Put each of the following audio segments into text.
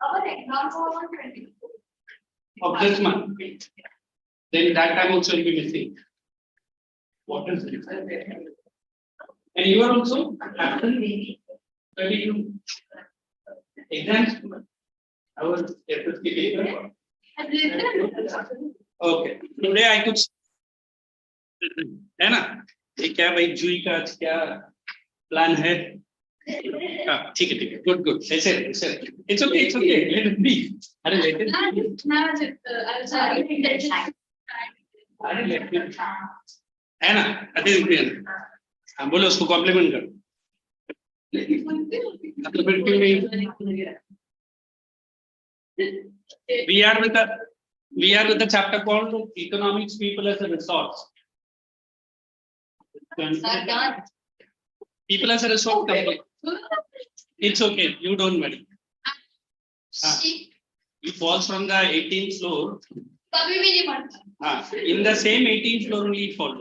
Our exams are on 24. Of this month. Then that time also will be missing. What is it? And you are also absent 32 exams. Our FSC. Okay. Today I could. है ना? ये क्या भाई जुई का आज क्या plan है? हाँ ठीक है good ऐसे it's okay let it be अरे let it be अरे let it be है ना अरे हाँ बोलो उसको कॉम्प्लीमेंट करो we are with the chapter called economics people as a resource. People as a resource. It's okay, you don't worry. He falls from the 18th floor. In the same 18th floor only it falls.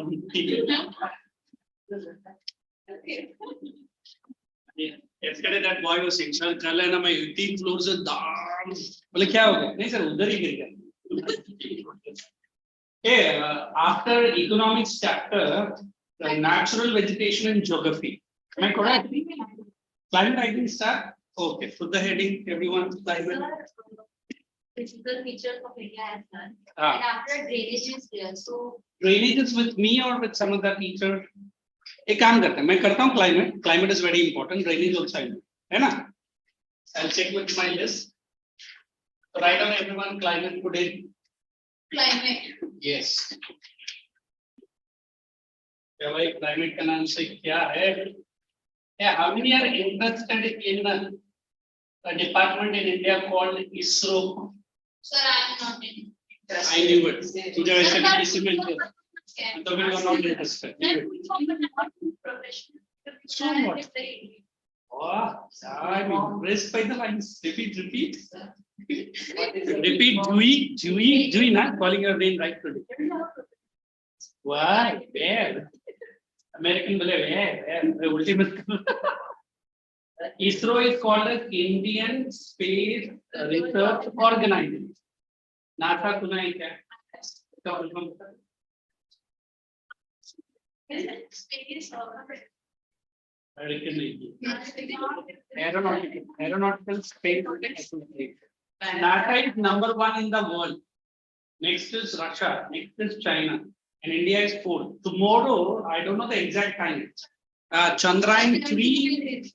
Yesterday that boy was saying, "Sir, kal hai na main 18th floor se dam." बोले क्या हो गया? नहीं sir, उधर ही गिर गया. Hey, after economics chapter, the natural vegetation and geography. Am I correct? Climate writing start. Okay, put the heading. Everyone, climate. Physical features of India as well. Ah. And after drainage is there, so Drainage is with me or with some other teacher? एक काम करते हैं मैं करता हूँ climate. Climate is very important. Drainage also I know. है ना? I'll check with my list. So write down everyone climate today. climate. Yes. क्या भाई climate का नाम से क्या है? Yeah, how many are interested in a department in India called ISRO? Sir, I am not in. I knew it. तुझे वैसे भी किसी में तो फिर you're not interested. So what? Wow, I'm impressed by the lines. Repeat. Repeat, Dewey, not calling your name right today. Wow, where? American where? Ultimate. ISRO is called as Indian Space Research Organization. NASA सुना है क्या? Aeronautical space association. NASA is number 1 in the world. Next is Russia. Next is China. And India is 4. Tomorrow, I don't know the exact time. Chandrayaan 3.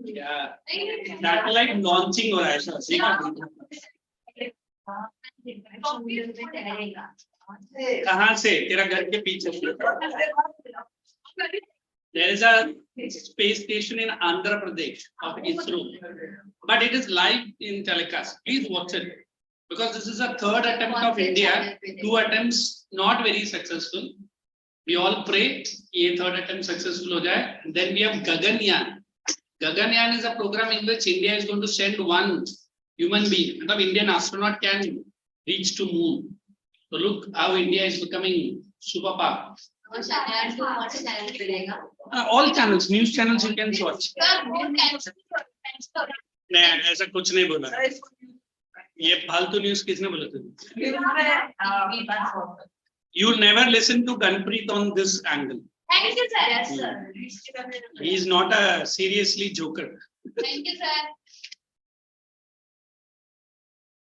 Yeah. Satellite launching हो रहा है sir. कहाँ से? तेरा घर के पीछे. There is a space station in Andhra Pradesh of ISRO, but it is live in telecast. Please watch it because this is a third attempt of India. 2 attempts not very successful. We all pray ये third attempt successful हो जाए. Then we have Gaganyaan. Gaganyaan is a program in which India is going to send 1 human being. The Indian astronaut can reach to moon. So look how India is becoming superpower. All channels, news channels you can watch. नहीं ऐसा कुछ नहीं बोला. ये फालतू news किसने बोला था? You never listen to Gunpreet on this angle. Thank you, sir. Yes, sir. He is not a seriously joker. Thank you, sir.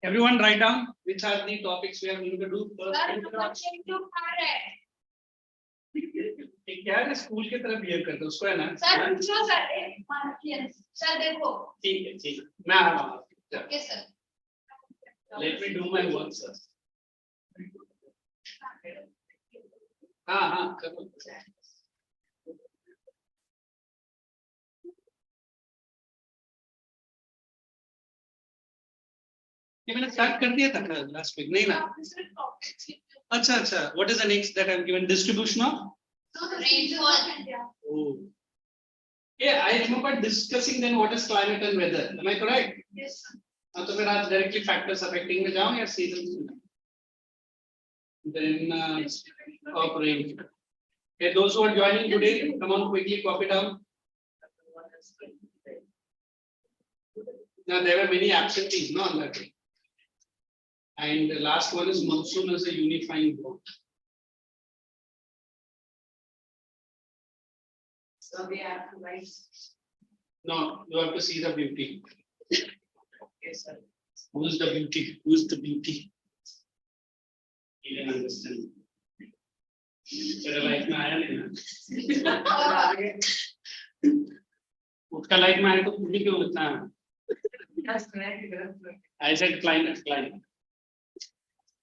Everyone write down which are the topics we are going to do first. क्या है school की तरफ behave करते उसको है ना sir पूछो sir sir देखो ठीक है मैं आ रहा हूं okay sir let me do my work sir हाँ करो ये मैंने स्टार्ट कर दिया था लास्ट वीक नहीं ना अच्छा what is the next that I have given distribution of rainfall. Oh. Yeah, I remember discussing then what is climate and weather. Am I correct? Yes. तो फिर आज directly factors affecting में जाऊँ या seasons में? Then of rain. Okay, those who are joining today, come on quickly copy down. Now there were many absentees, no, on that day. And the last one is monsoon as a unifying bond. So we have to write. No, you have to see the beauty. Okay, sir. Who is the beauty? Who is the beauty? You didn't understand. तेरा life में आया नहीं ना? उसका life में आया तो मुझे क्यों इतना? I said climate.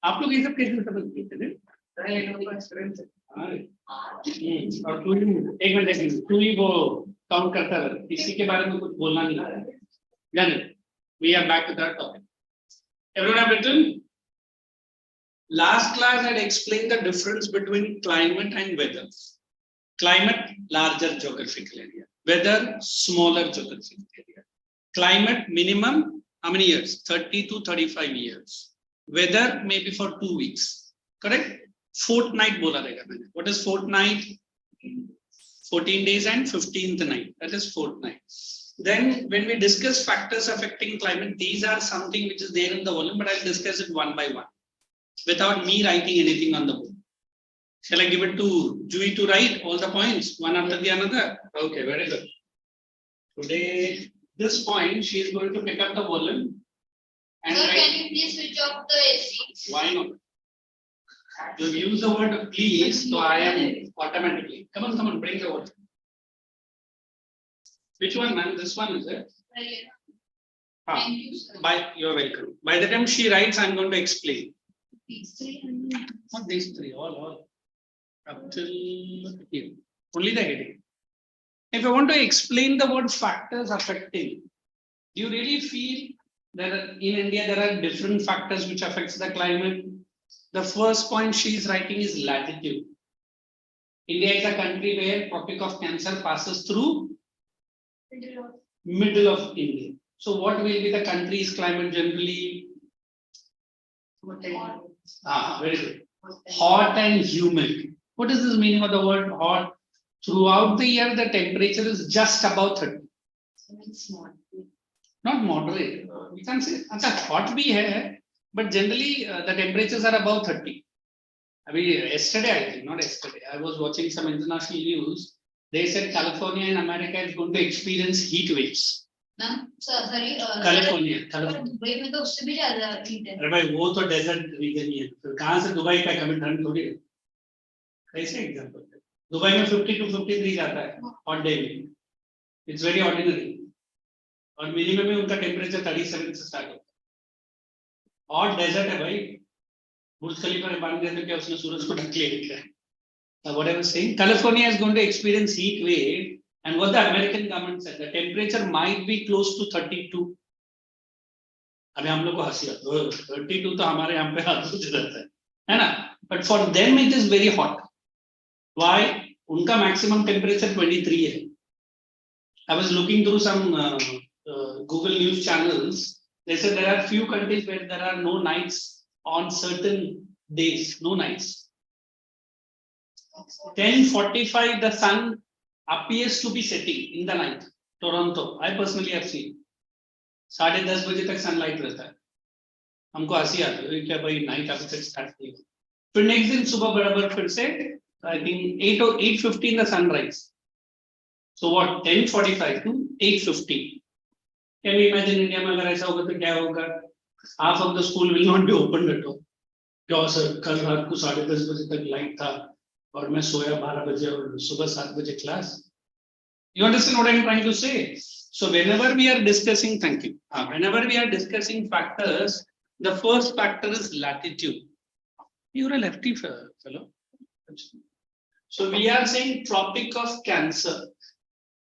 आप लोग ये सब कैसे समझ गए थे? और तू एक मिनट तू ही वो काउंट करता रहा, इसी के बारे में कुछ बोलना नहीं है. जाने. We are back to that topic. Everyone have written? Last class I had explained the difference between climate and weather. Climate, larger geographical area. Weather, smaller geographical area. Climate, minimum, how many years? 30 to 35 years. Weather, maybe for 2 weeks. Correct? Fortnight bola रहेगा मैंने. What is fortnight? 14 days and 15th night. That is fortnight. Then when we discuss factors affecting climate, these are something which is there in the volume, but I'll discuss it one by one without me writing anything on the board. Shall I give it to Jui to write all the points one after the another? Okay, very good. Today, this point, she is going to pick up the volume and Sir, write. can you please switch off the AC? Why not? You use the word please, so I am automatically. Come on, bring the word. Which one, man? This one is it? Thank you, sir. You're welcome. By the time she writes, I'm going to explain. These three and Not these three, all. Up till here. Only the heading. If I want to explain the word factors affecting, do you really feel that in India there are different factors which affects the climate? The first point she is writing is latitude. India is a country where Tropic of Cancer passes through middle of India. So what will be the country's climate generally? Very good. Hot and humid. What is this meaning of the word hot? Throughout the year, the temperature is just above 30. Not moderate. We can't say hot bhi hai, but generally the temperatures are above 30. I mean, yesterday, I think, not yesterday, I was watching some international news. They said California in America is going to experience heat waves. sorry. California. Dubai में तो उससे भी ज़्यादा heat है. अरे भाई वो तो डेजर्ट रीजन ही है. फिर कहाँ से दुबई का कभी ठंड थोड़ी है. कैसे एग्जांपल है? दुबई में 50 to 53 जाता है हॉट डे में. It's very ordinary. और मिनिमम में उनका टेम्परेचर 37 से स्टार्ट होता है. और डेजर्ट है भाई. बुर्ज खलीफा ने बांध दिया तो क्या उसने सूरज को ढक लिया? What I was saying, California is going to experience heat wave, and what the American government said, the temperature might be close to 32. अभी हम लोग को हंसी आती है. 32 तो हमारे यहाँ पे हाथ से रहता है ना? But for them it is very hot. Why? उनका maximum temperature 23 है. I was looking through some Google News channels. They said there are few countries where there are no nights on certain days, no nights. 10:45 the sun appears to be setting in the night. Toronto, I personally have seen. 10:30 बजे तक sunlight रहता है. हमको हंसी आती है क्या भाई नाइट अभी तक स्टार्ट नहीं हुई. फिर नेक्स्ट दिन सुबह बराबर फिर से I think 8 or 8:15 the sunrise. So what 10:45 to 8:15. Can you imagine India में अगर ऐसा होगा तो क्या होगा? Half of the school will not be opened at all. क्या सर कल रात को 10:30 बजे तक लाइट था और मैं सोया 12 बजे और सुबह 7 बजे class. You understand what I am trying to say? So whenever we are discussing, thank you. Whenever we are discussing factors, the first factor is latitude. You're a lefty fellow. So we are saying Tropic of Cancer,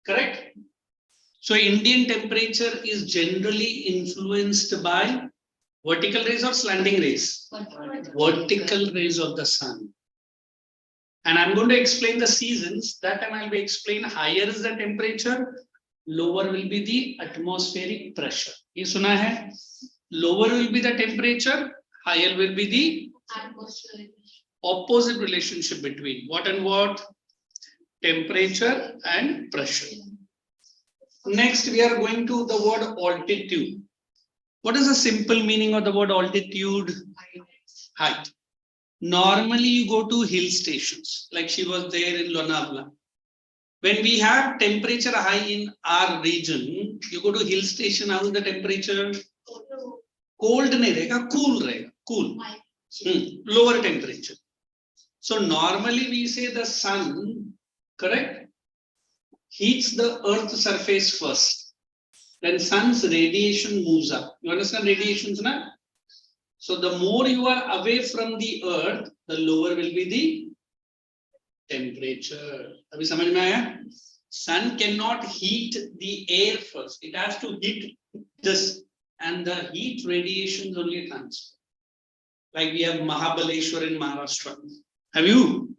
correct? So Indian temperature is generally influenced by vertical rays or slanting rays? Vertical rays of the sun. And I'm going to explain the seasons. That time I'll be explaining higher is the temperature, lower will be the atmospheric pressure. ये सुना है? Lower will be the temperature, higher will be the opposite relationship between what and what? Temperature and pressure. Next, we are going to the word altitude. What is the simple meaning of the word altitude? Height. Normally, you go to hill stations, like she was there in Lonavala. When we have temperature high in our region, you go to hill station, how is the temperature? Cold nahi rahega, cool rahega, cool. Lower temperature. So normally we say the sun, correct, heats the earth's surface first. Then sun's radiation moves up. You understand radiations, na? So the more you are away from the earth, the lower will be the temperature. Abhi samajh mein aaya? Sun cannot heat the air first. It has to heat this, and the heat radiations only transfer. Like we have Mahabaleshwar in Maharashtra. Have you?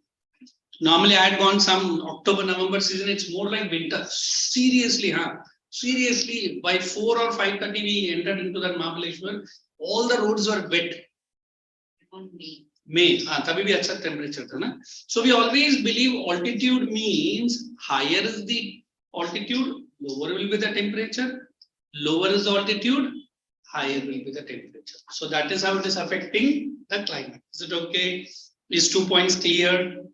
Normally I had gone some October, November season, it's more like winter. Seriously, huh? Seriously, by 4 or 5:30 we entered into that Mahabaleshwar. All the roads were wet. May, tabhi bhi acha temperature tha na. So we always believe altitude means higher is the altitude, lower will be the temperature. Lower is the altitude, higher will be the temperature. So that is how it is affecting the climate. Is it okay? Is 2 points clear?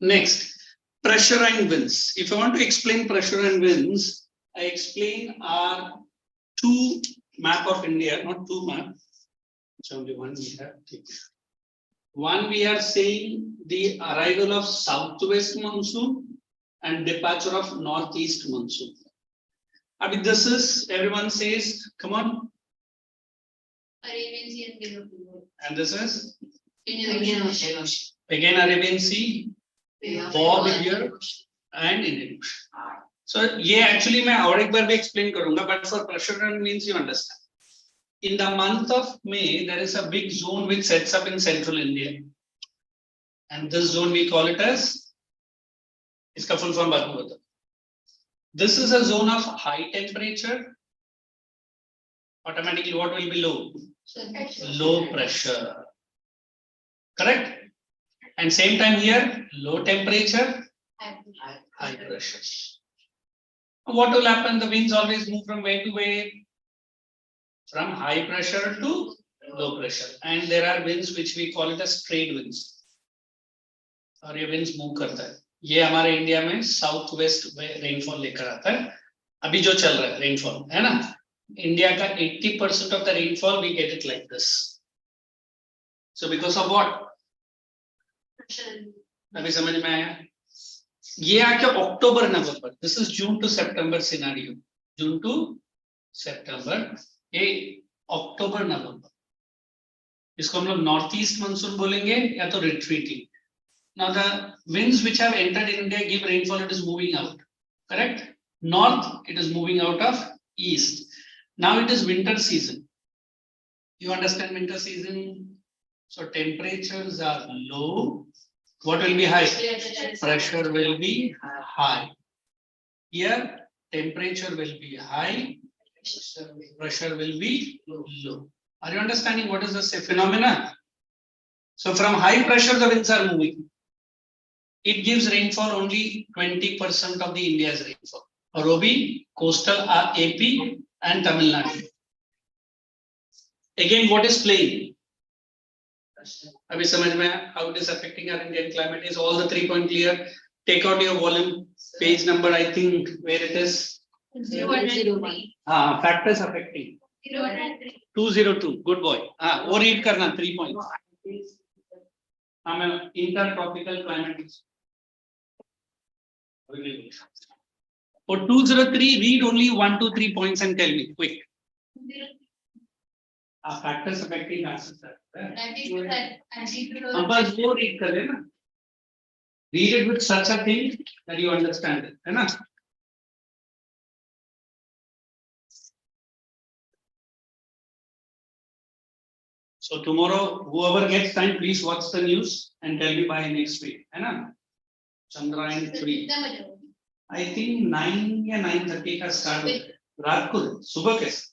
Next, pressure and winds. If I want to explain pressure and winds, I explain our two map of India, not two map. It's only one we have. One we are saying the arrival of southwest monsoon and departure of northeast monsoon. I mean, this is, everyone says, come on. Arabian Sea and Europe. And this is? Indian Ocean. Again, Arabian Sea, Bob here, and Indian Ocean. So, yeah, actually, मैं और एक बार भी explain करूँगा, but for pressure and means you understand. In the month of May, there is a big zone which sets up in central India. And this zone we call it as, इसका full form बाद में बता. This is a zone of high temperature. Automatically, what will be low? Low pressure. Correct? And same time here, low temperature, high pressure. What will happen? The winds always move from where to where? From high pressure to low pressure. And there are winds which we call it as trade winds. और ये winds move करता है. ये हमारे India में south west rainfall लेकर आता है. अभी जो चल रहा है रेनफॉल है ना, इंडिया का 80% of the rainfall we get it like this. So because of what? अभी समझ में आया? ये आके अक्टूबर नवंबर. This is June to September scenario. June to September. ये अक्टूबर नवंबर. इसको हम लोग नॉर्थ ईस्ट मानसून बोलेंगे या तो retreating. Now the winds which have entered India give rainfall, it is moving out. Correct? North, it is moving out of east. Now it is winter season. You understand winter season? So temperatures are low. What will be high? Pressure will be high. Here, temperature will be high. Pressure will be low. Are you understanding what is the phenomena? So from high pressure, the winds are moving. It gives rainfall only 20% of the India's rainfall. Robi, coastal AP and Tamil Nadu. Again, what is playing? Abhi samajh mein aaya how it is affecting our Indian climate is all the 3 point clear. Take out your volume, page number, I think where it is. 003. Factors affecting. 003. 202. Good boy. Or read karna 3 points. Intertropical climate. For 203, read only 1 to 3 points and tell me quick. Factors affecting answers. बस वो read कर लेना. Read it with such a thing that you understand it, है ना? So tomorrow, whoever gets time, please watch the news and tell me by next week, है ना? Chandrayaan 3. I think 9 या 9:30 का start होता है. रात को, सुबह कैसे?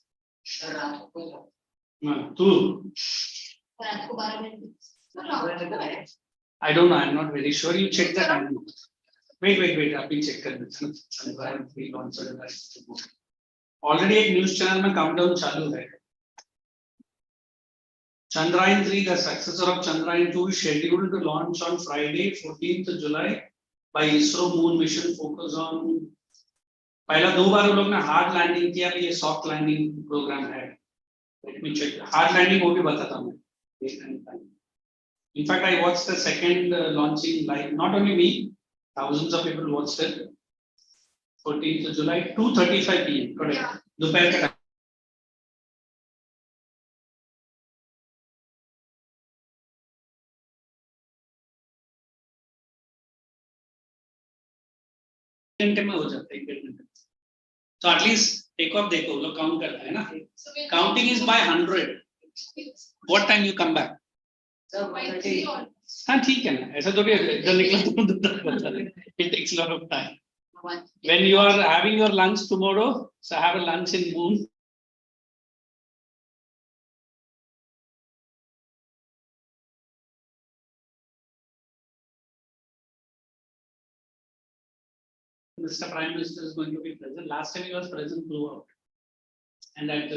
तू? I don't know. I'm not very sure. You check the time. wait, अभी चेक कर चंद्रयान 3 लॉन्च हो रहा है ऑलरेडी एक न्यूज़ चैनल में काउंटडाउन चालू है Chandrayaan 3, the successor of Chandrayaan 2, is scheduled to launch on Friday, 14th July by ISRO moon mission focus on पहला 2 बार वो लोग ने हार्ड लैंडिंग किया ये सॉफ्ट लैंडिंग प्रोग्राम है let me check hard landing वो भी बताता हूं in fact I watched the second launching live not only me thousands of people watched it 14th July 2:35 p.m. correct दोपहर का घंटे में हो जाता है 1 घंटे तो एटलीस्ट टेक ऑफ देखो लोग काउंट करते हैं ना counting is by 100 what time you come back हाँ ठीक है ना ऐसा तो भी इधर निकला तो it takes a lot of time when you are having your lunch tomorrow so have a lunch in moon Mr. Prime Minister is going to be present. Last time he was present, blew out. And that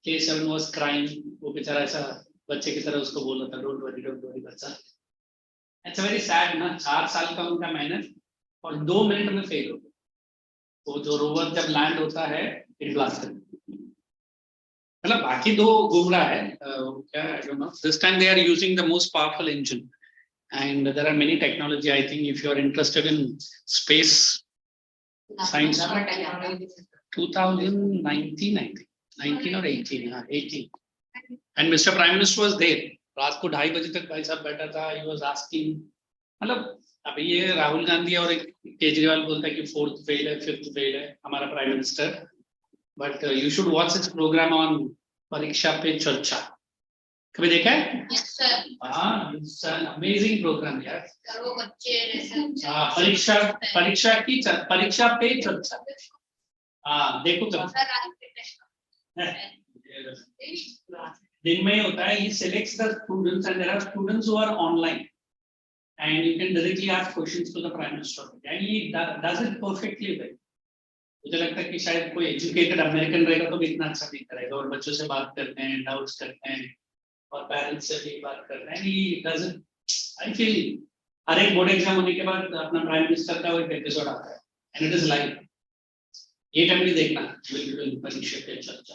K7 was crying. वो बेचारा ऐसा बच्चे की तरह उसको बोल रहा था, don't worry, बच्चा. It's a very sad ना 4 साल का उनका मेहनत और 2 मिनट में फेल हो गया. वो जो रोवर जब लैंड होता है, it blasts. मतलब बाकी दो घूम रहा है. क्या I don't know. This time they are using the most powerful engine. And there are many technology. I think if you are interested in space. Science 2019 I think 19 or 18 18 and Mr. Prime Minister was there रात को 2:30 बजे तक भाई साहब बैठा था he was asking मतलब अभी ये राहुल गांधी और केजरीवाल बोलता है कि 4th फेल है 5th फेल है हमारा prime minister but you should watch this program on परीक्षा पे चर्चा कभी देखा है हाँ it's an amazing program यार परीक्षा पे चर्चा हाँ देखो कब दिन में होता है he selects the students and there are students who are online and you can directly ask questions to the prime minister and he does it perfectly well मुझे लगता है कि शायद कोई एजुकेटेड अमेरिकन रहेगा तो भी इतना अच्छा नहीं करेगा और बच्चों से बात करते हैं डाउट्स करते हैं और पेरेंट्स से भी बात करते हैं ही डजंट आई फील हर एक बोर्ड एग्जाम होने के बाद अपना प्राइम मिनिस्टर का वो एक एपिसोड आता है एंड इट इज लाइव ये टाइम भी देखना बिल्कुल परीक्षा पे चर्चा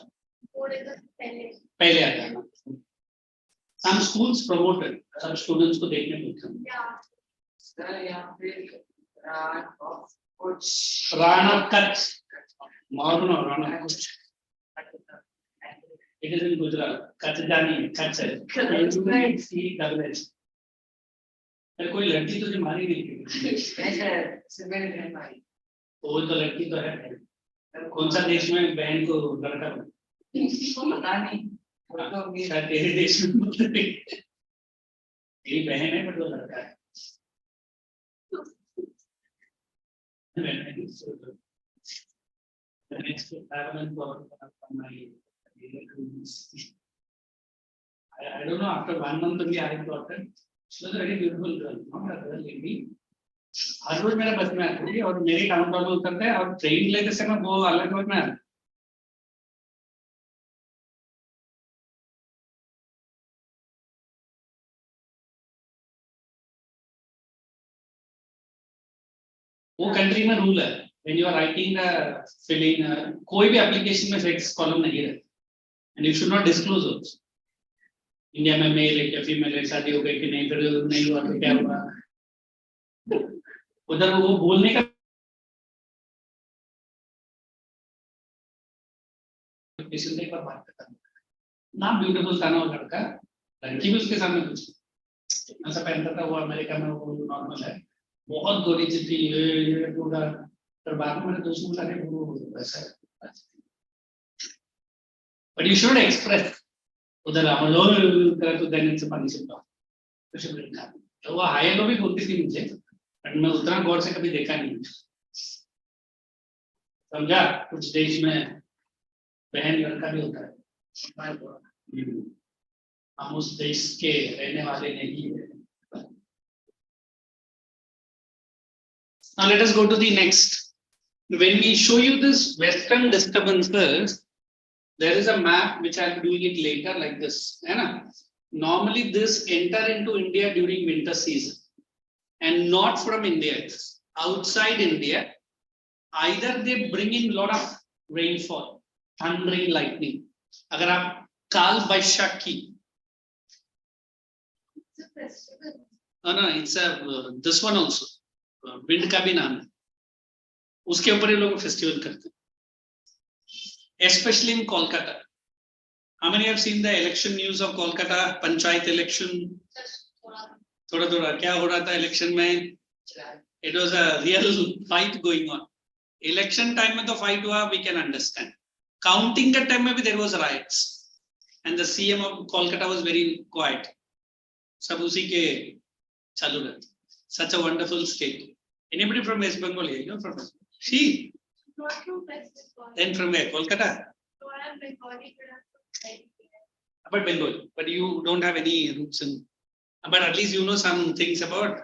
पहले आता है सम स्कूल्स प्रोमोटेड सब स्टूडेंट्स को देखने मिलते हैं Rana Kutch. No, Rana Kutch. It is in Gujarat. Kutch जानी Kutch है. CWS. अरे कोई लड़की तुझे मारी नहीं थी. वो तो लड़की तो है. कौन सा देश में बहन को लड़का पता नहीं. शायद तेरे देश में तेरी बहन है पर वो लड़का है. The next parliament I don't know after 1 month only I got it. She was a very beautiful girl, not a girl lady. हर रोज मेरे बस में आती थी और मेरे काउंटर में उतरते हैं और ट्रेन लेते समय वो अलग रोज में आती वो कंट्री में रूल है when you are writing the filling कोई भी एप्लीकेशन में सेक्स कॉलम नहीं है and you should not disclose also India में मेल है क्या फीमेल है शादी हो गई कि नहीं फिर नहीं हुआ तो क्या हुआ उधर वो बोलने का एप्लीकेशन पे बात करता ना ब्यूटीफुल था ना वो लड़का लड़की भी उसके सामने कुछ ऐसा पहनता था वो अमेरिका में वो नॉर्मल है बहुत गोरी चिट्ठी ये पूरा पर बाद में मेरे दोस्तों ने कहा वो वैसा है but you should express उधर हम लोग कर तो देने से पानी से कुछ नहीं था तो वो हाय लो भी बोलती थी मुझे बट मैं उतना गौर से कभी देखा नहीं समझा कुछ देश में बहन लड़का भी होता है हम उस देश के रहने वाले नहीं है Now let us go to the next. When we show you this western disturbances, there is a map which I am doing it later like this. है ना? Normally this enter into India during winter season and not from India. It's outside India. Either they bring in lot of rainfall, thundering, lightning. अगर आप काल Baisakhi, no, it's a this one also. Wind का भी नाम है. उसके ऊपर ये लोग फेस्टिवल करते हैं. Especially in Kolkata. How many have seen the election news of Kolkata? Panchayat election. थोड़ा क्या हो रहा था election में? It was a real fight going on. Election time में तो fight हुआ, we can understand. Counting का time में भी there was riots, and the CM of Kolkata was very quiet. सब उसी के चालू रहते. Such a wonderful state. Anybody from West Bengal here? You're from West Bengal. She. Then from where? Kolkata. But Bengal. But you don't have any roots in. But at least you know some things about.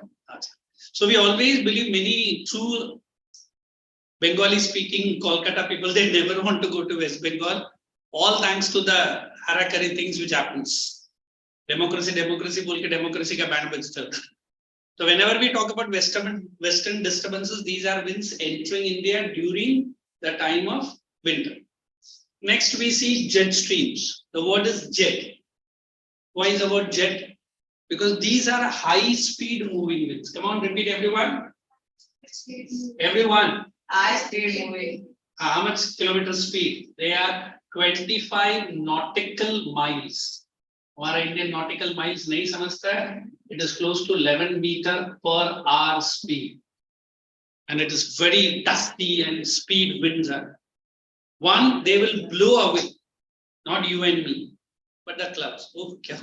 So we always believe many true Bengali speaking Kolkata people, they never want to go to West Bengal. All thanks to the harakari things which happens. Democracy बोल के democracy का band बजता है. So whenever we talk about western disturbances, these are winds entering India during the time of winter. Next we see jet streams. The word is jet. Why is the word jet? Because these are high speed moving winds. Come on, repeat everyone. Everyone. High speed moving. How much kilometer speed? They are 25 nautical miles. हमारा Indian nautical miles नहीं समझता है. It is close to 11 meter per hour speed. And it is very dusty and speed winds are. One, they will blow away, not you and me, but the clouds. Okay.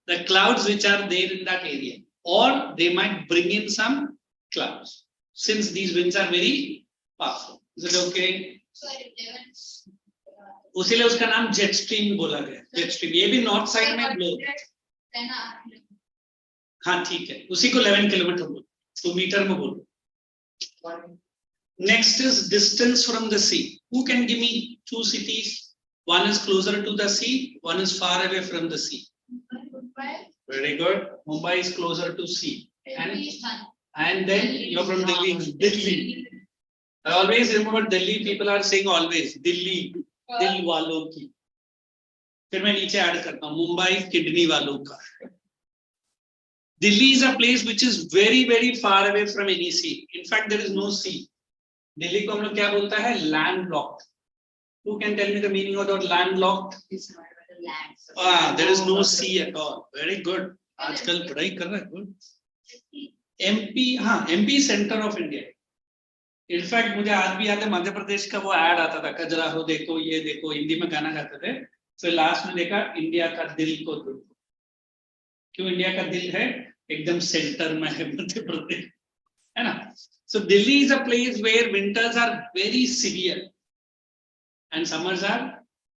The clouds which are there in that area. Or they might bring in some clouds. Since these winds are very powerful. Is it okay? उसीलिए उसका नाम jet stream बोला गया. Jet stream ये भी north side में blow. हाँ ठीक है, उसी को 11 किलोमीटर बोलो, तो मीटर में बोलो. Next is distance from the sea. Who can give me two cities? One is closer to the sea, one is far away from the sea. Very good. Mumbai is closer to sea. And then you're from Delhi. Delhi. I always remember Delhi. People are saying always Delhi. दिल वालों की. फिर मैं नीचे add करता हूँ Mumbai kidney वालों का. Delhi is a place which is very very far away from any sea. In fact, there is no sea. Delhi को हम लोग क्या बोलता है? Landlocked. Who can tell me the meaning of the word landlocked? There is no sea at all. Very good. आजकल पढ़ाई कर रहा है. Good. MP, हाँ, MP center of India. In fact मुझे आज भी याद है मध्य प्रदेश का वो ऐड आता था, खजुराहो देखो ये देखो, हिंदी में गाना गाते थे. फिर लास्ट में देखा इंडिया का दिल को देखो. क्यों इंडिया का दिल है? एकदम सेंटर में है मध्य प्रदेश, है ना. So Delhi is a place where winters are very severe and summers are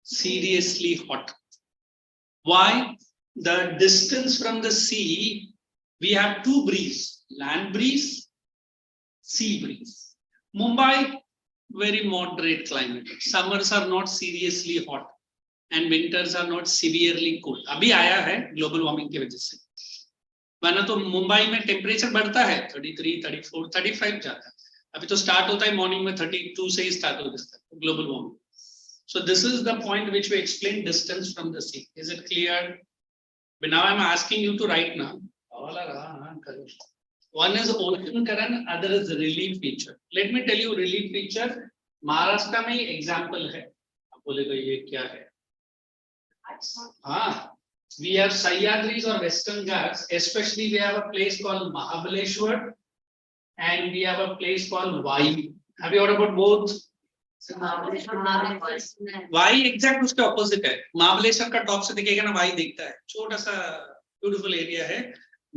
seriously hot. Why? The distance from the sea, we have two breeze, land breeze, sea breeze. Mumbai, very moderate climate. Summers are not seriously hot and winters are not severely cold. अभी आया है global warming की वजह से. वरना तो मुंबई में temperature बढ़ता है 33, 34, 35 जाता है. अभी तो स्टार्ट होता है मॉर्निंग में 32 से ही स्टार्ट हो जाता है global warming. So this is the point which we explain distance from the sea. Is it clear? But now I'm asking you to write now. One is ocean current, other is relief feature. Let me tell you relief feature. Maharashtra में example है. आप बोलेगा ये क्या है? हाँ, we have Sahyadris or Western Ghats. Especially we have a place called Mahabaleshwar and we have a place called Vai. Have you heard about both? Wai exact उसके opposite है. महाबलेश्वर का टॉप से दिखेगा ना, वाई दिखता है, छोटा सा ब्यूटीफुल एरिया है.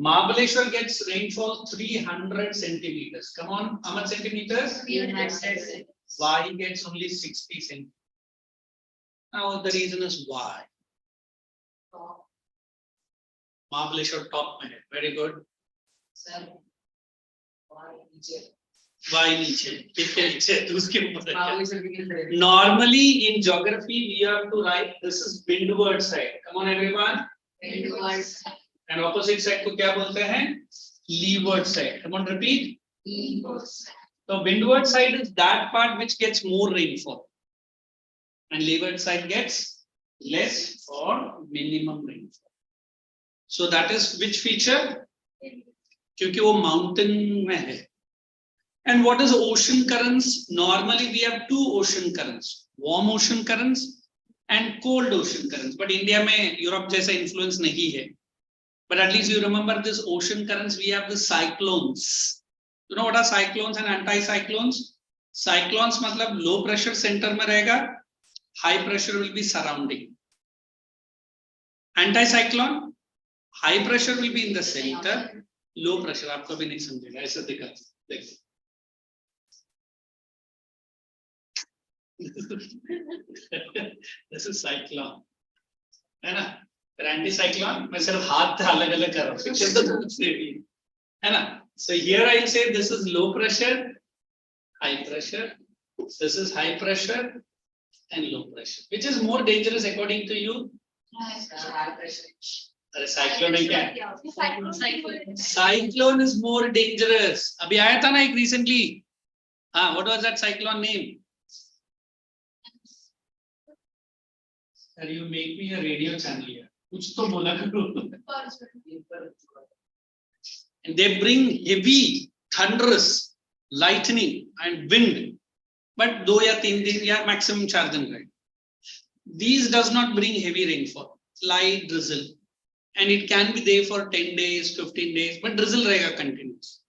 Mahabaleshwar gets rainfall 300 centimeters. Come on, how much centimeters? 300. Why gets only 60 centimeters? Now the reason is why. Mahabaleshwar top में है. Very good. Sir, Y नीचे, ठीक है नीचे, तो उसके ऊपर. Normally in geography we have to write this is windward side. Come on everyone. Windward. And opposite side को क्या बोलते हैं? Leeward side. Come on repeat. Leeward. So windward side is that part which gets more rainfall, and leeward side gets less or minimum rainfall. So that is which feature? क्योंकि वो mountain में है. And what is ocean currents? Normally we have two ocean currents, warm ocean currents and cold ocean currents. But India में Europe जैसा influence नहीं है. But at least you remember this ocean currents. We have the cyclones. You know what are cyclones and anticyclones? Cyclones मतलब low pressure center में रहेगा, high pressure will be surrounding. Anticyclone, high pressure will be in the center, low pressure आप कभी नहीं समझेगा, ऐसा दिखा देखो. This is cyclone, है ना? फिर anticyclone मैं सिर्फ हाथ अलग अलग कर रहा हूँ, है ना? So here I will say this is low pressure, high pressure. This is high pressure and low pressure. Which is more dangerous according to you? High pressure. अरे cyclone है क्या? Cyclone. Cyclone is more dangerous. अभी आया था ना एक recently. हाँ, what was that cyclone name? Sir, you make me a radio channel here. कुछ तो बोला करो. And they bring heavy, thunderous, lightning and wind. But 2 या 3 दिन या maximum 4 दिन रहे. These does not bring heavy rainfall, light drizzle, and it can be there for 10 days, 15 days, but drizzle रहेगा continuous.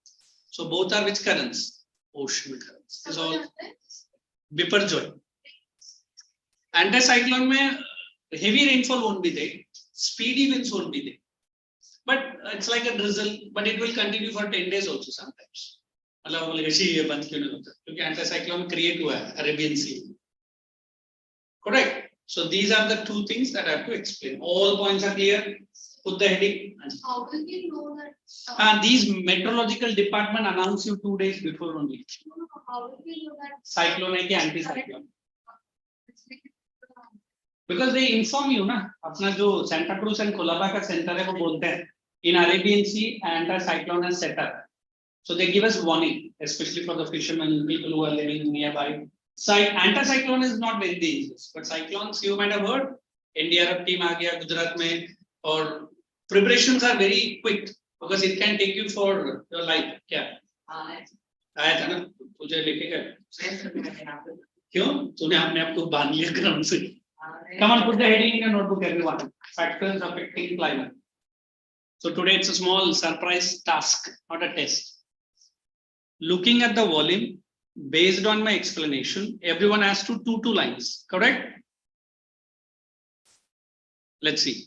So both are which currents? Ocean currents. Is all Biparjoy. Anticyclone में heavy rainfall won't be there, speedy winds won't be there, but it's like a drizzle, but it will continue for 10 days also sometimes. मतलब बोलेगा जी ये बंद क्यों नहीं होता? क्योंकि anticyclone create हुआ है Arabian Sea. Correct. So these are the two things that I have to explain. All points are clear. Put the heading. How will we know that? These meteorological department announce you 2 days before only. How will we know that? Cyclone है कि anticyclone? Because they inform you ना. अपना जो Santa Cruz and Colaba का center है वो बोलते हैं in Arabian Sea anticyclone has set up. So they give us warning, especially for the fishermen, people who are living nearby. Anticyclone is not very dangerous, but cyclones you might have heard. NDRF team आ गया गुजरात में, और preparations are very quick because it can take you for your life. क्या? आया था ना, तुझे लेके गए. क्यों? तूने अपने आप को बांध लिया ग्राउंड से. Come on, put the heading in your notebook, everyone. Factors affecting climate. So today it's a small surprise task, not a test. Looking at the volume, based on my explanation, everyone has to do 2 lines, correct? Let's see.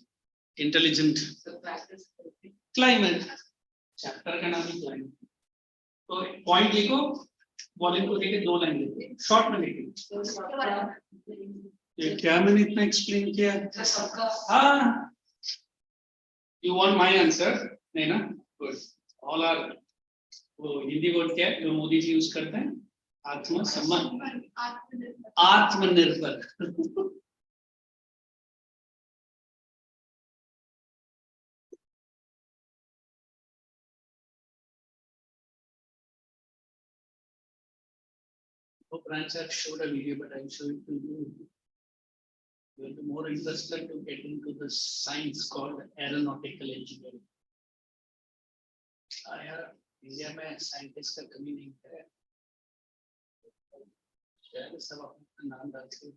Intelligent climate. Chapter का नाम ही climate. तो point लिखो, volume को लेके 2 line लिखो. Short में लिखो. ये क्या मैंने इतना explain किया? हाँ. You want my answer? नहीं ना? Good. All are. वो हिंदी वर्ड क्या है जो मोदी जी यूज करते हैं? आत्मसम्मान. आत्मनिर्भर. Branch have showed a video, but I'm showing to you. You'll be more interested to get into the science called aeronautical engineering. India में साइंटिस्ट का कमी नहीं है. सब अपना नाम डालते हैं.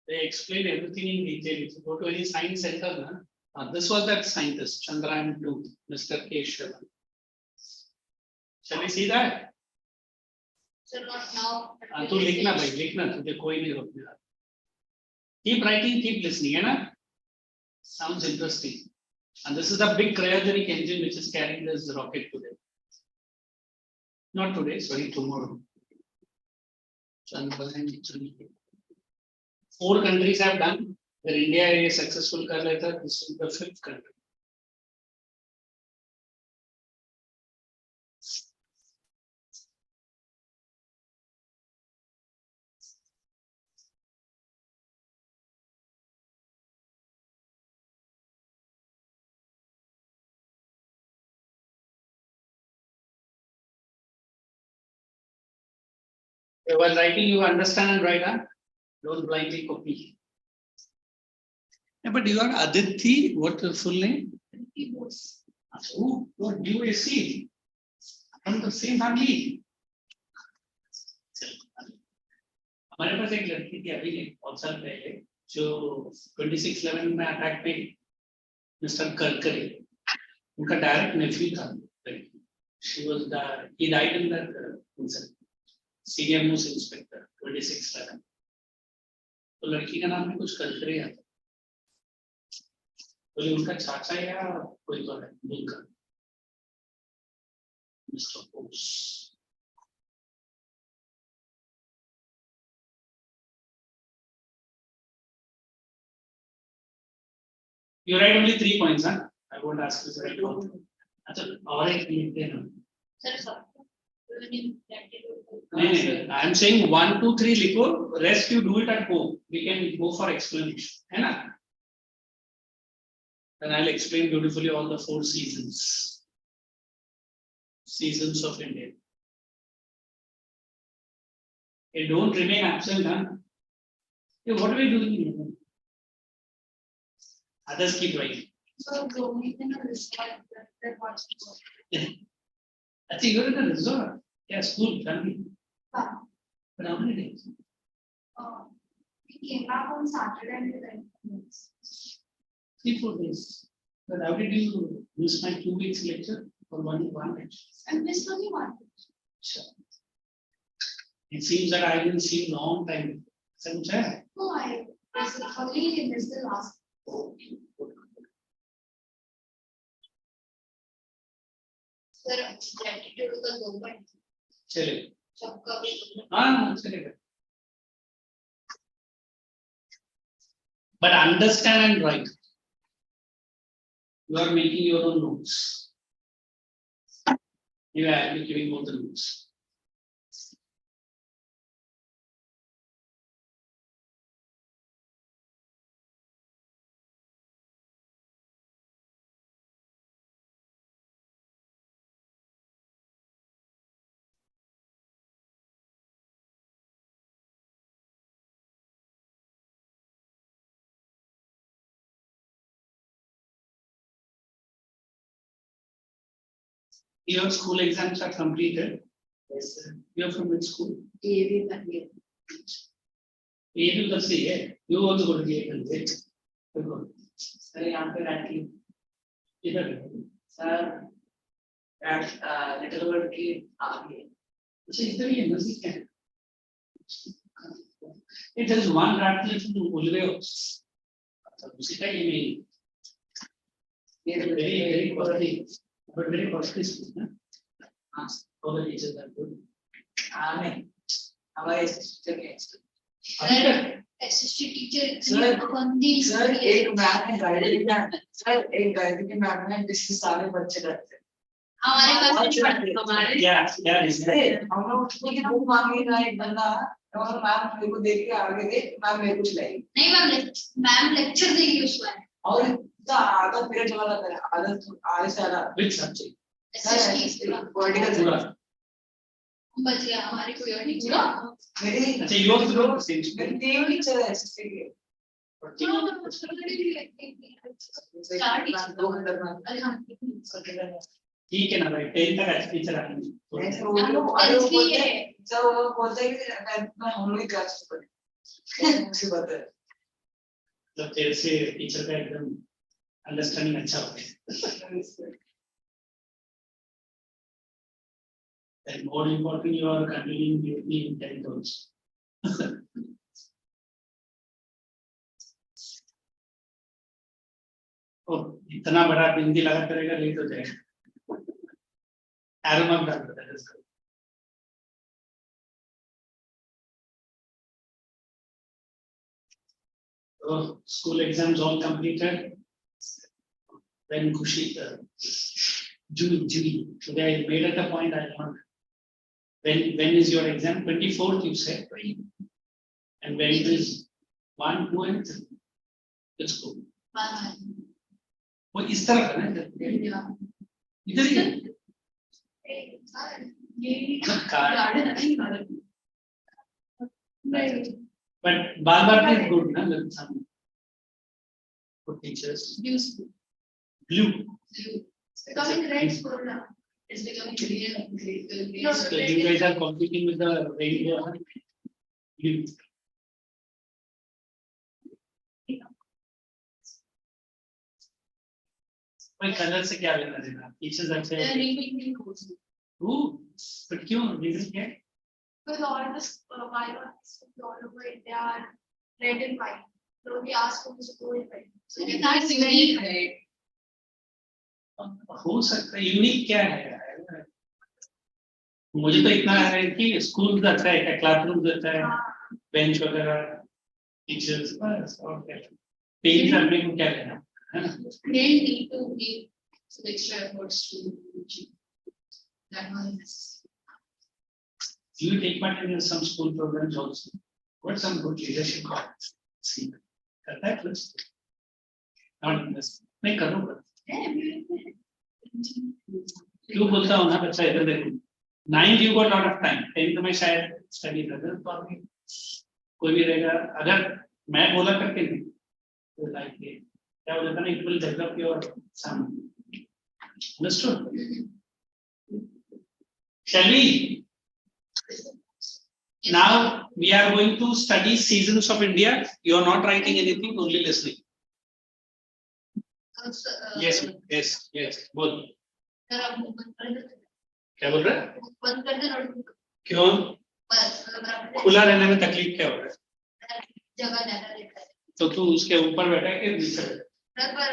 They explain everything in detail. If you go to any science center, this was that scientist, Chandrayaan 2, Mr. KHR24. Shall we see that? So not now. तू लिखना भाई, लिखना, तुझे कोई नहीं रोकने वाला. Keep writing, keep listening, है ना? Sounds interesting. And this is a big cryogenic engine which is carrying this rocket today. Not today, sorry, tomorrow. Four countries have done. Where India is successful kar raha tha, this is the fifth country. While writing, you understand and write, huh? Don't blindly copy. Yeah, but you are Aditi, what your full name? Oh, you are USC. From the same family. हमारे पास एक लड़की थी अभी बहुत साल पहले जो 2611 में अटैक पे मिस्टर करकरे उनका डायरेक्ट नेफ्यू था. She was he died in that incident. Senior most inspector 2611. तो लड़की का नाम भी कुछ करकरे आता. बोले उनका चाचा या कोई तो है उनका मिस्टर पोस. You write only 3 points, huh? I won't ask you to write all. और एक लिखते हैं ना. नहीं, I am saying 1, 2, 3 लिखो. Rest you do it at home. We can go for explanation, है ना? Then I'll explain beautifully all the 4 seasons. Seasons of India. Hey, don't remain absent, huh? Hey, what are we doing here? Others keep writing. So, going in a resort, that what's I think you're in a resort. Yeah, school, family. But how many days? We came back on Saturday and we went. 3, 4 days. But how did you miss my 2 weeks lecture or one lecture? I missed only one. Sure. It seems that I didn't see you long time. No, I was only missed the last. Sir, gratitude to the government. चले. सबका भी. हाँ चलेगा. But understand and write. You are making your own notes. You are giving all the notes. Your school exams are completed. Yes, sir. You are from which school? AV Bangalore. AV का सही है. You also go to AV, right? Good. Sir यहाँ पे ranking इधर. Sir little word की आगे अच्छा इधर ये नजदीक है. It is one rat left to Ulveos. उसी का ये मेरी. ये very costly, but very costly school, ना? हाँ All the teachers are good. नहीं हमारे टीचर के Sir, assistant teacher. Sir, बंदी. सर एक मैम है गाइड में सर एक गाइड के मैम है जिससे सारे बच्चे करते हैं हमारे पास हमारे. Yeah, is that? हम लोग उसको की बुक मांगेगा एक बंदा और मैम मेरे को देख के आगे दे मैम मेरे को चलाएगी नहीं मैम लेक्चर देगी उसको. और इतना आधा पीरियड चला जाता है आधे से आधा Which subject? वर्टिकल पूरा. बच गया हमारी कोई और टीचर. मेरी अच्छा you also go to the same school. मेरी तीन टीचर है एसएससी के दो अंदर में ठीक है ना भाई 10 तक अच्छी टीचर आएंगे. जब वो बोलते हैं कि हम लोग ही क्लास पढ़े मुझे पता है जब तेरे से टीचर का एकदम अंडरस्टैंडिंग अच्छा हो गया. And more important, you are continuing with me in 10 also. ओ इतना बड़ा बिंदी लगा करेगा लेट हो जाएगा। एरो मार्क डाल देता है इसका। तो school exams all completed. Then Kushi, Julie, today I made it a point. I want. When is your exam? 24th, you said, right? And when is 1, 2, and 3? Let's go. वो इस तरह का ना इधर ही but बार-बार is good ना learn some good teachers. Blue. It's becoming red school now. It's becoming green. So you guys are competing with the rainbow. Blue. कोई colour से क्या लेना देना? टीचर्स अच्छे हैं। but क्यों? Reason क्या है? Because all the violence all over India are red and white. So we ask them to go in red. So we can't see any red. हो सकता है यूनिक क्या है? मुझे तो इतना है कि स्कूल अच्छा है, क्लासरूम अच्छा है, बेंच वगैरह, टीचर्स बस और क्या पेज करने को क्या लेना? They need to give some extra efforts to teaching. That one is necessary. You take part in some school programs also. What some good leadership qualities? See, करता है कुछ? नहीं करूँगा। क्यों बोलता हूँ ना बच्चा इधर देखो 9th you got lot of time 10th में शायद स्टडी कर कोई भी रहेगा अगर मैं बोला करके नहीं तो लाइक क्या बोलता ना it will develop your some understood shall we now we are going to study seasons of India you are not writing anything only listening yes बोल क्या बोल रहा है क्यों खुला रहने में तकलीफ क्या हो रहा है जगह ज्यादा लेता है तो तू उसके ऊपर बैठा है कि नीचे बैठा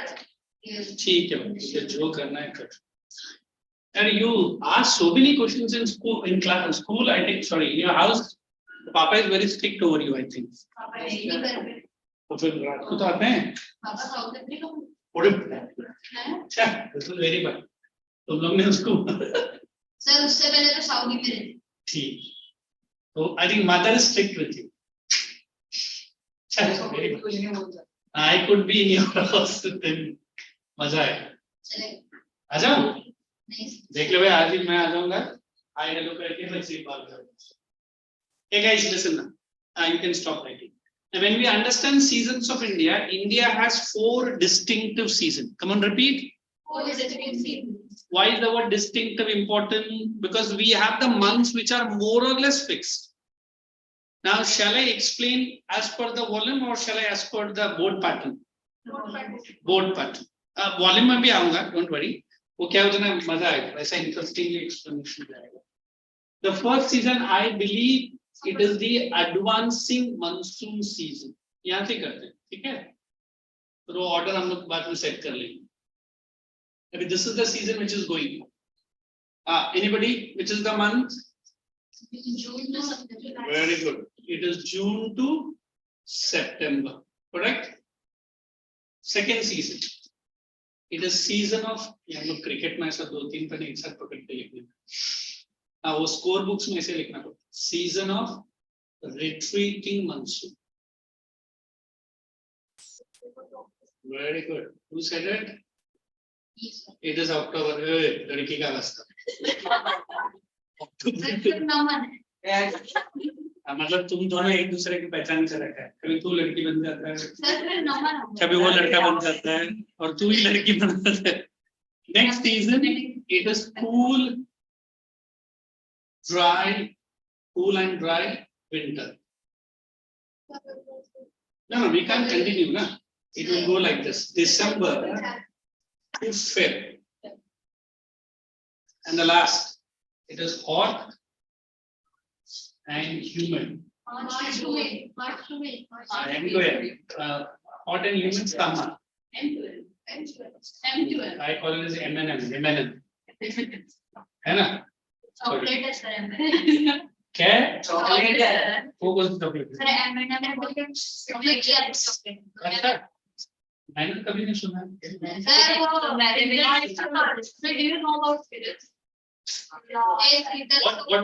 ठीक है जो करना है कर and you ask so many questions in school I think sorry in your house papa is very strict over you I think तो फिर रात को तो आते हैं पापा साउथ अफ्रीका अच्छा this is very bad तुम लोग ने उसको सर उससे पहले तो सऊदी में रहते ठीक तो I think mother is strict with you अच्छा very good I could be in your house then मजा है आ जाओ देख लो भाई आज ही मैं आ जाऊंगा हाय हेलो करके मैं सीट बात करूंगा hey guys listen now you can stop writing now when we understand seasons of India has 4 distinctive seasons come on repeat why is the word distinctive important because we have the months which are more or less fixed now shall I explain as per the volume or shall I as per the board pattern volume में भी आऊंगा don't worry वो क्या होता है मजा आएगा वैसा इंटरेस्टिंग एक्सप्लेनेशन जाएगा the first season I believe it is the advancing monsoon season यहाँ से करते हैं ठीक है तो ऑर्डर हम लोग बाद में सेट कर लेंगे I mean, this is the season which is going anybody which is the month June to September very good it is June to September correct second season it is season of हम लोग cricket में ऐसा 2-3 पर एक साथ पकड़ के लिखने हाँ वो स्कोर बुक्स में ऐसे लिखना पड़ता season of retreating monsoon very good who said it it is October लड़की का अवस्था मतलब तुम दोनों एक दूसरे की पहचान से रखा है कभी तू लड़की बन जाता है कभी वो लड़का बन जाता है और तू ही लड़की बन जाता है next season it is cool and dry winter no we can't continue na it will go like this December to Feb and the last it is hot and humid March to May hot and humid summer M12. I call it as M&M. है ना? Chocolate is there. क्या है? Chocolate है। वो कौन सी chocolate है? Sir, M&M chocolate chocolate. अच्छा, मैंने कभी नहीं सुना। Sir, वो so do you know about spirits?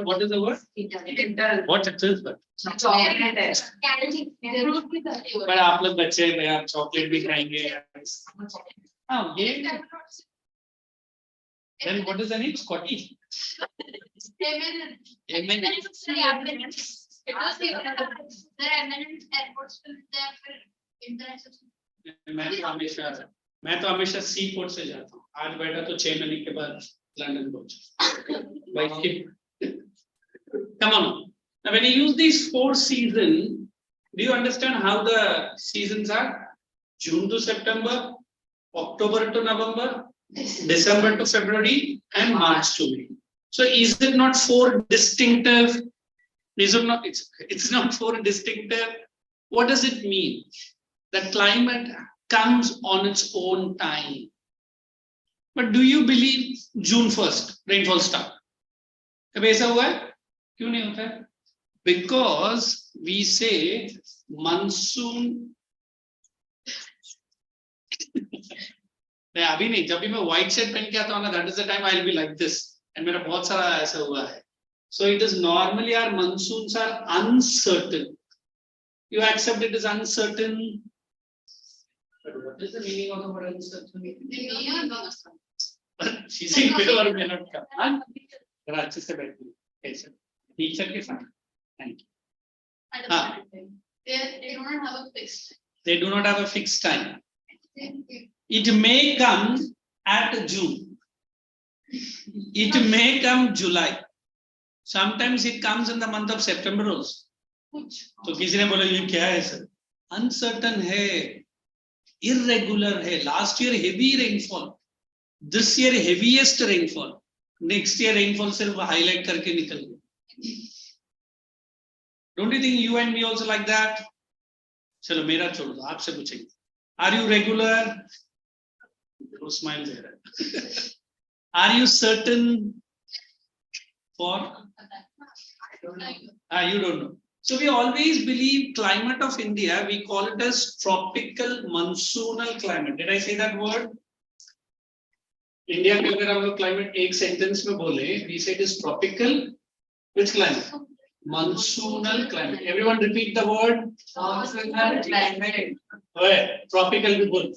What is the word? What it is? Chocolate है। पर आप लोग बच्चे हैं, आप चॉकलेट भी खाएंगे। हाँ, ये then what is the name? Scotty. मैं तो हमेशा सी पोर्ट से जाता हूँ। आज बैठा तो 6 महीने के बाद लंदन पहुंचा। Come on. Now when you use these 4 seasons, do you understand how the seasons are? June to September, October to November, December to February, and March to May. So is it not 4 distinctive? Is it not? It's not 4 distinctive. What does it mean? The climate comes on its own time. But do you believe June 1st rainfall start? कभी ऐसा हुआ है? क्यों नहीं होता है? Because we say monsoon. मैं अभी नहीं, जब भी मैं white shirt पहन के आता हूँ ना, that is the time I'll be like this. And मेरा बहुत सारा ऐसा हुआ है. So it is normally our monsoons are uncertain. You accept it as uncertain. But what is the meaning of the word uncertain? She's saying will or may not come. जरा अच्छे से बैठिए. कैसे? टीचर के साथ. Thank you. They don't have a fixed. They do not have a fixed time. It may come at June. It may come July. Sometimes it comes in the month of September also. तो किसी ने बोला ये क्या है sir? Uncertain है, irregular है. Last year heavy rainfall. This year heaviest rainfall. Next year rainfall सिर्फ highlight करके निकल गया. Don't you think you and me also like that? चलो मेरा छोड़ दो, आपसे पूछेंगे. Are you regular? No smile there. Are you certain for? You don't know. So we always believe climate of India, we call it as tropical monsoonal climate. Did I say that word? India के अगर हम लोग climate एक sentence में बोले, we say it is tropical. Which climate? Monsoonal climate. Everyone repeat the word. Monsoonal climate. Where? Tropical people.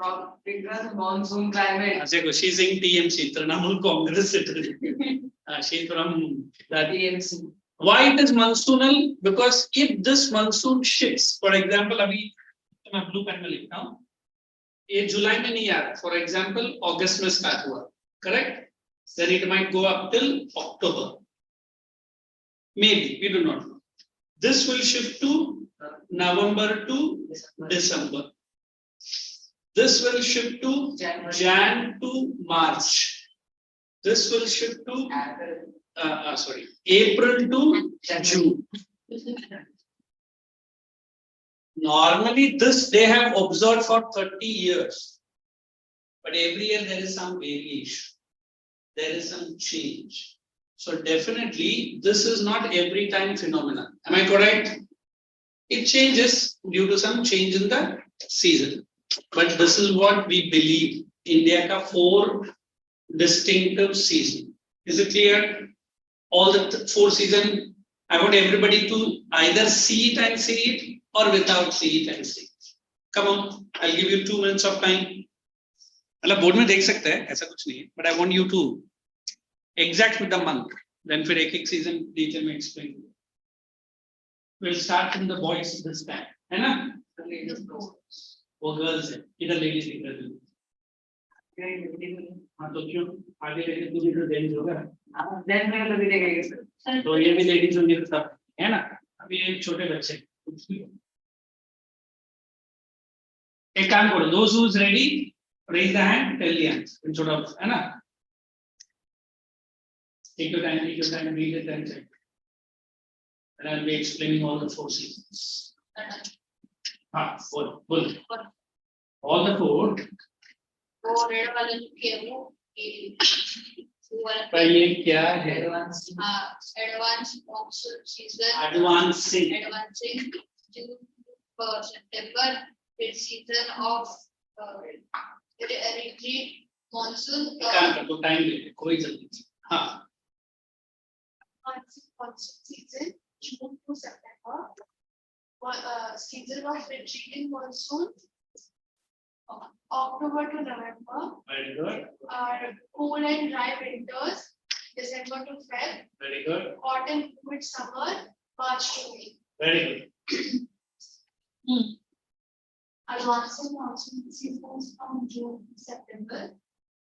Tropical monsoon climate. She's in TMC, Trinamool Congress. She's from that. TMC. Why it is monsoonal? Because if this monsoon shifts, for example, अभी मैं blue pen में लिखता हूँ, ये जुलाई में नहीं आ रहा. For example, August में start हुआ, correct? Then it might go up till October. Maybe, we do not know. This will shift to November to December. This will shift to Jan to March. This will shift to April to June. Normally, this they have observed for 30 years. But every year there is some variation. There is some change. So definitely, this is not every time phenomenon. Am I correct? It changes due to some change in the season. But this is what we believe. India ka 4 distinctive seasons. Is it clear? All the 4 seasons. I want everybody to either see it and see it, or without see it and see it. Come on, I'll give you 2 minutes of time. मतलब board में देख सकते हैं, ऐसा कुछ नहीं है. But I want you to exact with the month. Then फिर एक season teacher may explain. We'll start from the boys this time, है ना? वो girls है. इधर ladies इधर. हाँ तो क्यों आगे लेके तू इधर ladies होगा? Then मैं लोग भी देखेंगे सर. तो ये भी ladies होंगे सब, है ना? अभी ये छोटे बच्चे. एक काम करो. Those who is ready, raise the hand. Tell the answer. Instead है ना? Take your time, read it and check. And I'll be explaining all the 4 seasons. All the 4. वो रेड वाला जो किया वो वो वाला पर ये क्या है? Advance advance monsoon season Advancing. advancing to September, it's season of retreat monsoon. काम कर तो टाइम ले कोई जल्दी नहीं। हाँ Monsoon season, June to September. Season of retreating monsoon, October to November. very good, Cool and dry winters, December to Feb. very good, Hot and humid summer, March to May. very good. Advancing monsoon seasons from June to September.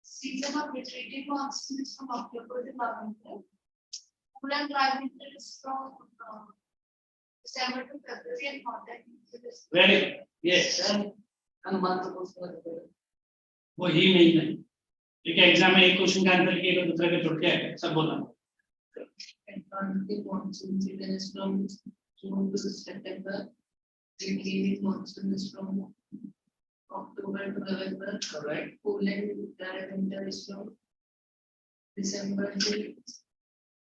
Season of retreating monsoon is from October to November. Cool and dry winter is from December to February, and hot and humid is Very good. Yes. अनुमान तो कुछ वो ही नहीं है ठीक है exam में एक क्वेश्चन का आंसर किए तो दूसरे के छुट गया सब बोला Advancing monsoon season is from June to September. Retreating monsoon is from October to November. correct Cool and dry winter is from December to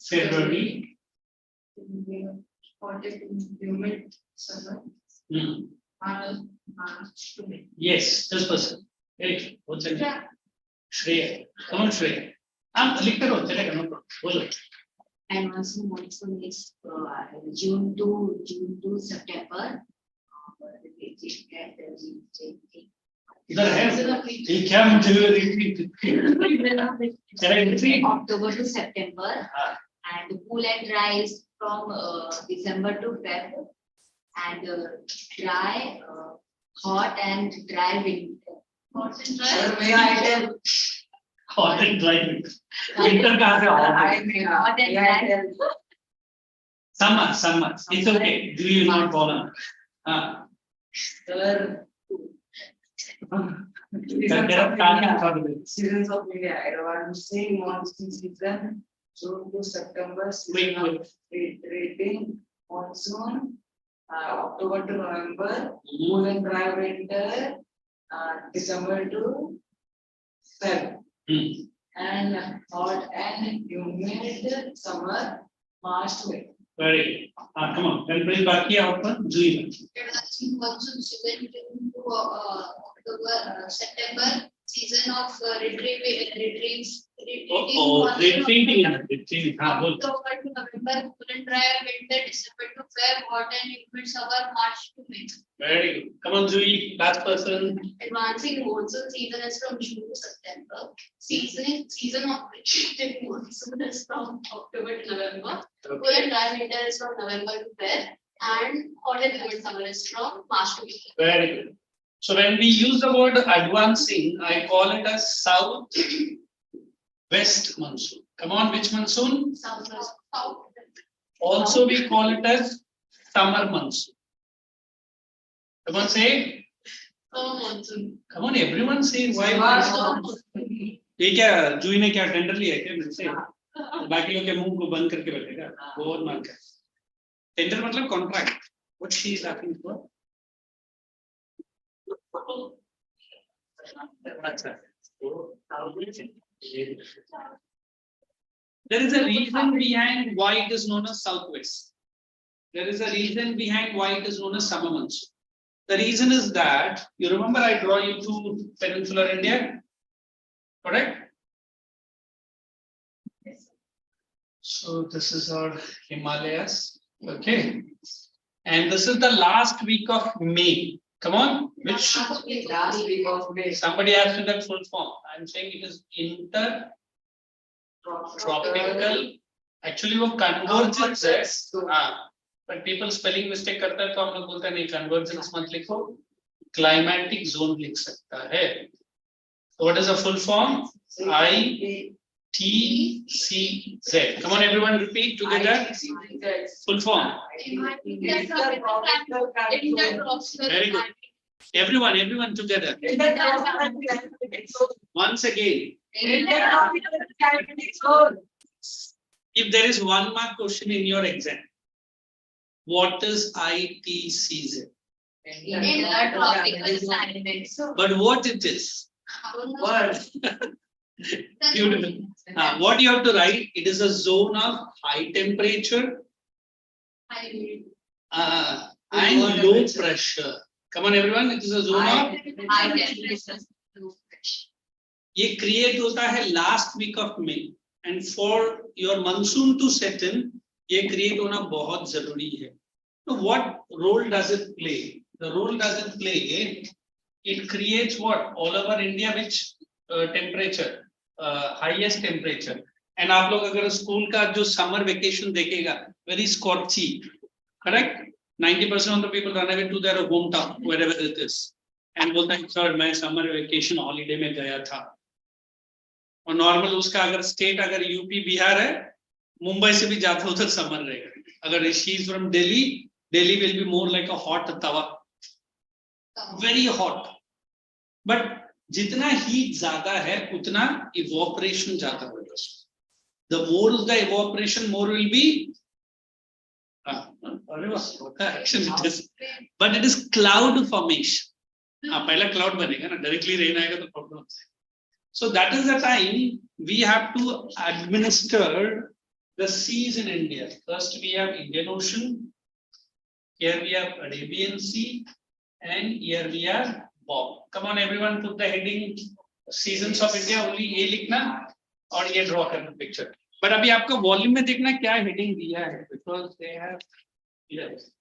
February hot and humid summer. March to May. yes this person very good what's your name Yeah. Shreya come on Shreya आप लिख करो चलेगा no problem बोलो Advancing monsoon is June to September. इधर है ये क्या मुझे रिट्रीट October to September, हाँ and cool and dry is from December to Feb, and dry, hot and dry winter. hot and dry. Sir मैं item hot and dry winter कहाँ से आया Hot and dry. summer it's okay do you not follow हाँ sir तेरा काम क्या था seasons of India advancing monsoon season June to September Wait, season of retreating monsoon October to November cool and dry winter December to Feb and hot and humid summer March to May. very good come on then bring back here out one June Advancing monsoon season June to October, September, season of retreats. retreating हाँ बोल October to November, cool and dry winter, December to Feb, hot and humid summer, March to May. very good come on Jui last person Advancing monsoon season is from June to September. Season of retreating monsoon is from October to November. Cool and dry winter is from November to Feb, and hot and humid summer is from March to May. very good so when we use the word advancing I call it as south west monsoon come on which monsoon South. also we call it as summer monsoon come on say Monsoon. come on everyone say why ये क्या जूही ने क्या tender लिया है क्या मेरे से बाकी लोग के मुंह को बंद करके बैठेगा बहुत मार का टेंडर मतलब contract what she is asking for अच्छा there is a reason behind why it is known as southwest there is a reason behind why it is known as summer monsoon the reason is that you remember I draw you to peninsular India correct so this is our Himalayas okay and this is the last week of May come on which Last week of May. somebody has to that full form I'm saying it is intertropical actually वो convergence है हाँ but people spelling mistake करते हैं तो हम लोग बोलते हैं नहीं convergence मत लिखो climatic zone लिख सकता है so what is the full form ITCZ come on everyone repeat together full form very good everyone together once again if there is 1 mark question in your exam what is ITCZ Intertropical climate. but what it is Word. Beautiful. What you have to write? It is a zone of high temperature and low pressure. Come on, everyone. It is a zone of. ये create होता है last week of May, and for your monsoon to set in, ये create होना बहुत जरूरी है. So what role does it play? The role does it play? It creates what all over India, which temperature, highest temperature. And आप लोग अगर school का जो summer vacation देखेगा, very scorchy, correct? 90% of the people run away to their hometown, wherever it is, and बोलता है sir मैं summer vacation holiday में गया था. और नॉर्मल उसका अगर स्टेट अगर यूपी बिहार है, मुंबई से भी ज्यादा उधर समर रहेगा. अगर she is from Delhi, Delhi will be more like a hot Tawa, very hot. But जितना हीट ज्यादा है उतना इवोपरेशन ज्यादा होगा. The more is the evaporation, more will be action. It is, but it is cloud formation. पहला cloud बनेगा ना, directly rain आएगा तो प्रॉब्लम है. So that is the time we have to administer the seas in India. First we have Indian Ocean, here we have Arabian Sea, and here we have Bob. Come on everyone, put the heading seasons of India, only ये लिखना और ये draw करना picture. But अभी आपका volume में देखना क्या heading दिया है, because they have yes.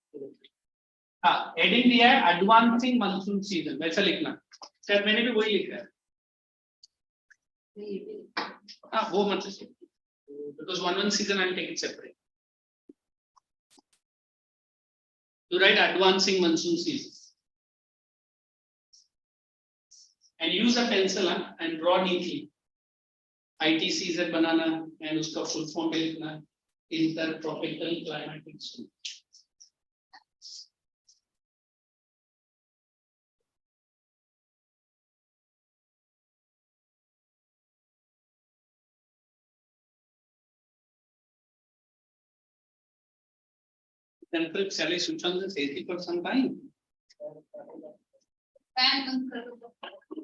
Heading दिया है advancing monsoon season, वैसा लिखना. शायद मैंने भी वही लिखा है. वो मत because one season I'll take it separate. You write advancing monsoon season and use a pencil and draw neatly. IT season banana and uska full form पे लिखना intertropical climatic zone. Temporary salary switches is 80% time.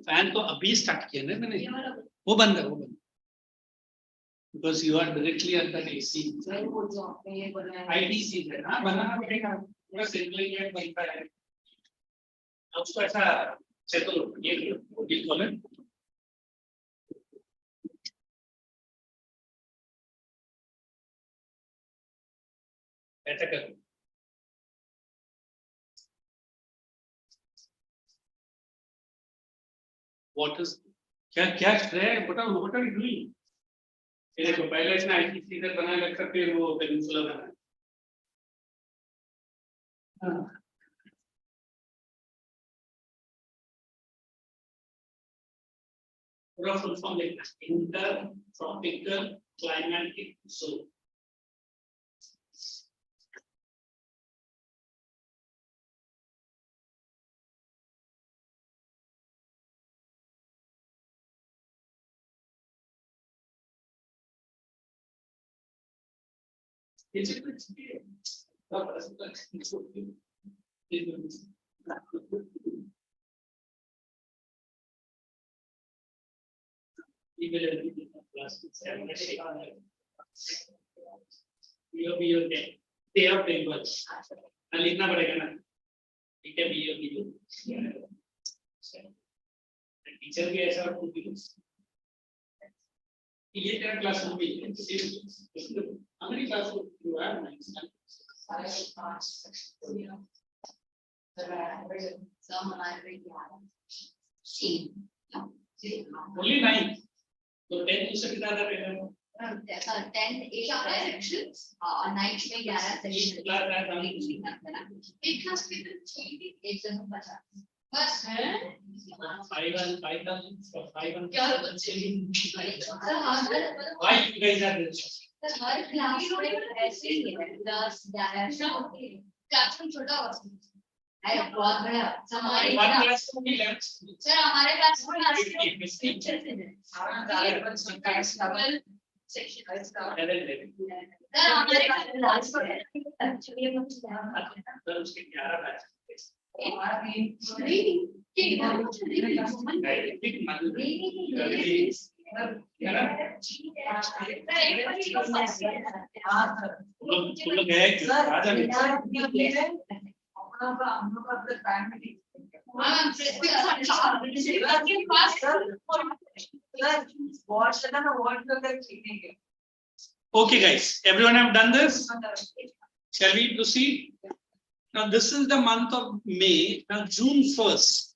Fan तो अभी start किया ना मैंने, वो बंद है, वो बंद. Because you are directly under AC. IT season, हाँ बनाना पड़ेगा. पूरा सिंपली ये बनता है. अब उसको ऐसा सेटल ये खोले. ऐसा कर. What is क्या क्या है? What are you doing? ये देखो पहले इसने IT सीजन बना रखा, फिर वो पेनिनसुला बना. पूरा फुल फॉर्म लिखना, intertropical climatic zone. Is it लिखना पड़ेगा ना, ठीक है. टीचर भी ऐसा ये तेरा क्लासरूम भी है. हमारी क्लासरूम जो है only 9, तो 10 उससे भी ज्यादा रहेगा. 10 sections और नाइट में 11 सेक्शन. एक क्लास में 150 बस है. 5 and 5 क्या बच्चे why you guys are this? Her class में ऐसे ही है 10 11 क्लासरूम छोटा होगा. अरे बहुत बड़ा. हमारे क्लास में सर हमारे क्लास में सेक्शन है. सर हमारे क्लास में उसके 11 बैच तुम लोग है क्यों? राजा भी। Okay, guys, everyone have done this? Shall we proceed? Now, this is the month of May. Now, June 1st,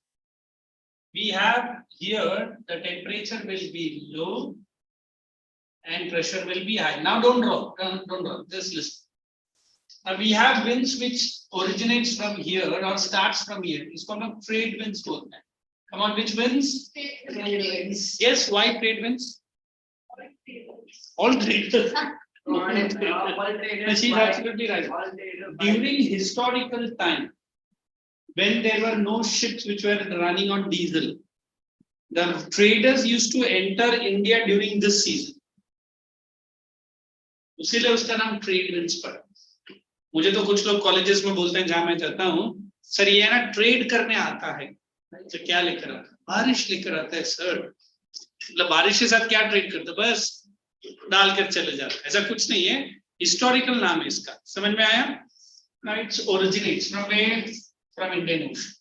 we have here the temperature will be low and pressure will be high. Now, don't draw, don't draw, just listen. Now, we have winds which originates from here or starts from here. It's called a trade winds both. Come on, which winds? Yes, why trade winds? All trade. She's absolutely right. During historical time, when there were no ships which were running on diesel, the traders used to enter India during this season. इसीलिए उसका नाम trade winds पड़ा। मुझे तो कुछ लोग colleges में बोलते हैं जहां मैं जाता हूँ, सर ये ना ट्रेड करने आता है। तो क्या लेकर आता है? बारिश लेकर आता है सर। मतलब बारिश के साथ क्या ट्रेड करते? बस डालकर चले जाते, ऐसा कुछ नहीं है, हिस्टोरिकल नाम है इसका। समझ में आया? It's originates from Indian Ocean.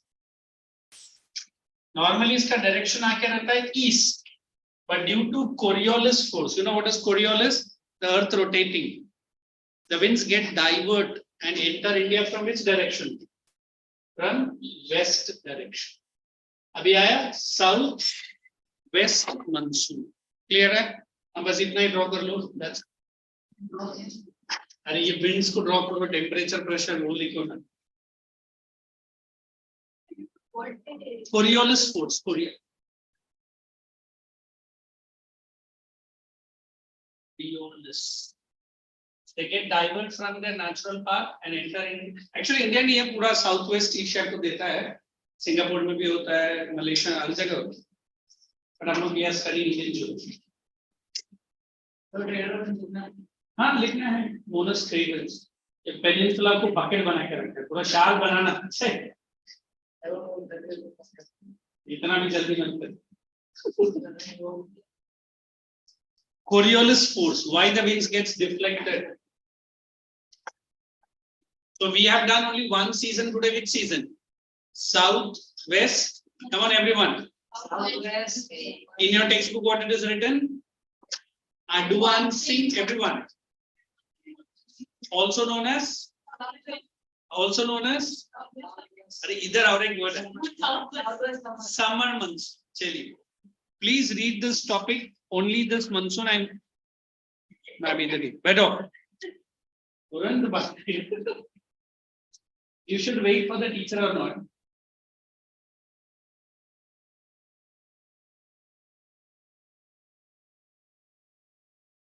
Normally इसका डायरेक्शन आके रहता है east, but due to Coriolis force, you know what is Coriolis? The earth rotating, the winds get divert and enter India from which direction? From west direction. अभी आया south west monsoon. Clear है? अब बस इतना ही draw कर लो। That's अरे ये winds को ड्रॉ करो, टेम्परेचर प्रेशर वो लिखो ना। Coriolis force, Coriolis. They get divert from their natural path and enter in. Actually, India नहीं है, पूरा साउथ वेस्ट एशिया को देता है। सिंगापुर में भी होता है, मलेशिया हर जगह होता है। पर हम लोग यहाँ स्टडी इंडियन ज्योग्राफी। हाँ लिखना है मोनस ट्रेडर्स। ये पेनिनसुला को बकेट बना के रखते हैं, पूरा शाल बनाना अच्छा है। इतना भी जल्दी मत कर। Coriolis force, why the winds gets deflected? So we have done only one season today. Which season? South, west. Come on, everyone. Southwest. In your textbook, what it is written? Advancing, everyone. Also known as. Either और एक word है. Summer months. चलिए. Please read this topic. Only this monsoon I'm better. You should wait for the teacher or not.